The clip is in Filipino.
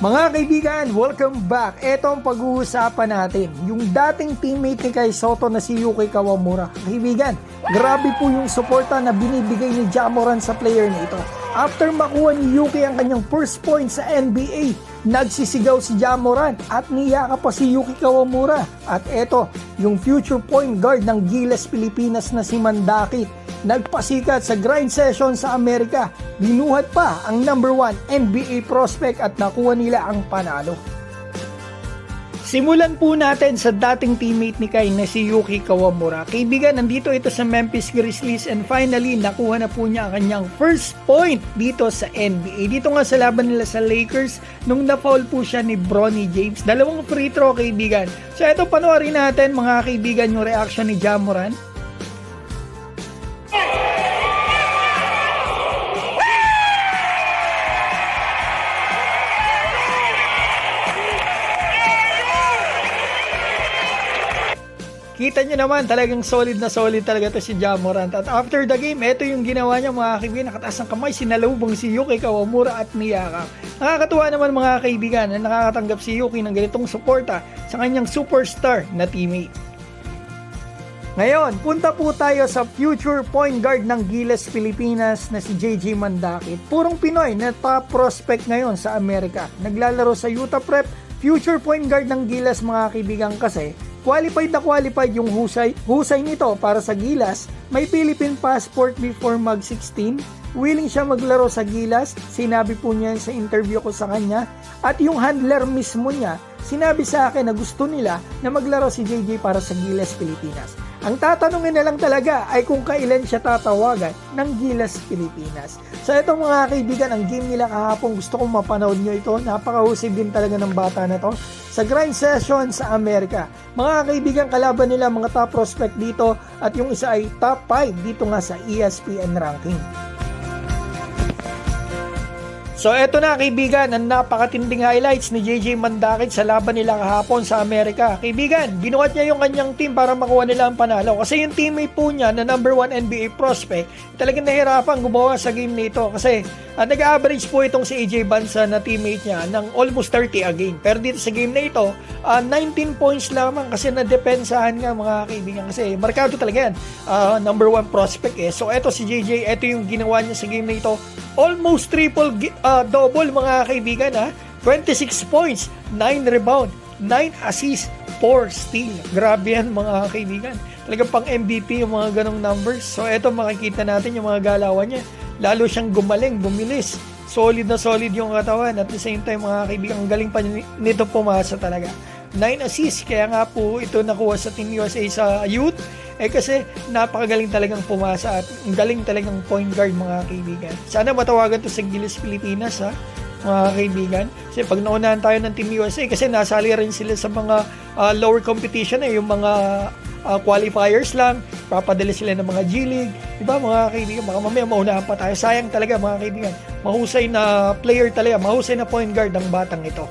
Mga kaibigan, welcome back. Ito ang pag-uusapan natin. Yung dating teammate ni Kai Sotto na si Yuki Kawamura. Kaibigan, grabe po yung suporta na binibigay ni Ja Morant sa player nito. After makuha ni Yuki ang kanyang first point sa NBA, nagsisigaw si Ja Morant at niyaka pa si Yuki Kawamura. At eto, yung future point guard ng Gilas Pilipinas na si Mandakit. Nagpasikat sa grind session sa Amerika. Binuhat pa ang number 1 NBA prospect at nakuha nila ang panalo. Simulan po natin sa dating teammate ni Kai na si Yuki Kawamura. Kaibigan, nandito ito sa Memphis Grizzlies and finally nakuha na po niya ang kanyang first point dito sa NBA. Dito nga sa laban nila sa Lakers nung na-foul po siya ni Bronny James. Dalawang free throw, kaibigan. So ito, panoorin natin mga kaibigan yung reaction ni Ja Morant. Kita nyo naman, talagang solid na solid talaga to si Ja Morant. At after the game, ito yung ginawa niya mga kaibigan. Nakataas ng kamay, sinalubong si Yuki Kawamura at niyakap. Nakakatuwa naman mga kaibigan na nakakatanggap si Yuki ng ganitong suporta sa kanyang superstar na teammate. Ngayon, punta po tayo sa future point guard ng Gilas Pilipinas na si JJ Mandakit. Purong Pinoy na top prospect ngayon sa Amerika. Naglalaro sa Utah Prep, future point guard ng Gilas mga kaibigan kasi qualified na qualified yung husay nito para sa Gilas. May Philippine passport before mag-16. Willing siya maglaro sa Gilas. Sinabi po niya sa interview ko sa kanya. At yung handler mismo niya, sinabi sa akin na gusto nila na maglaro si JJ para sa Gilas Pilipinas. Ang tatanungin na lang talaga ay kung kailan siya tatawagan ng Gilas Pilipinas. So ito mga kaibigan, ang game nila kahapon, gusto kong mapanood nyo ito. Napakahusay din talaga ng bata na to sa grind session sa Amerika. Mga kaibigan, kalaban nila mga top prospect dito at yung isa ay top 5 dito nga sa ESPN ranking. So eto na kaibigan, ang napakatinding highlights ni JJ Mandakit sa laban nila kahapon sa Amerika. Kaibigan, binuhat niya yung kanyang team para makuha nila ang panalo. Kasi yung teammate po niya na number 1 NBA prospect, talagang nahirapan gumawa sa game nito. Kasi nag-average po itong si AJ Bansa na teammate niya ng almost 30 a game. Pero dito sa game na ito, 19 points lamang kasi nadepensahan nga mga kaibigan. Kasi markado talaga yan, number 1 prospect eh. So eto si JJ, eto yung ginawa niya sa game na ito. Almost triple double mga kaibigan ha. 26 points, 9 rebound, 9 assists, 4 steal. Grabe yan mga kaibigan. Talagang pang MVP yung mga ganong numbers. So eto makikita natin yung mga galawan niya. Lalo siyang gumaling, bumilis. Solid na solid yung katawan. At the same time mga kaibigan, ang galing pa nito pumasa talaga. 9 assists, kaya nga po ito nakuha sa Team USA sa youth. Kasi napakagaling talagang pumasa at galing talagang point guard mga kaibigan. Sana matawagan to sa Gilas Pilipinas ha, mga kaibigan. Kasi pag naunahan tayo ng Team USA, kasi nasali rin sila sa mga lower competition yung mga qualifiers lang, papadala sila ng mga G-League, diba mga kaibigan, baka mamaya maunahan pa tayo. Sayang talaga mga kaibigan, mahusay na player talaga, mahusay na point guard ang batang ito.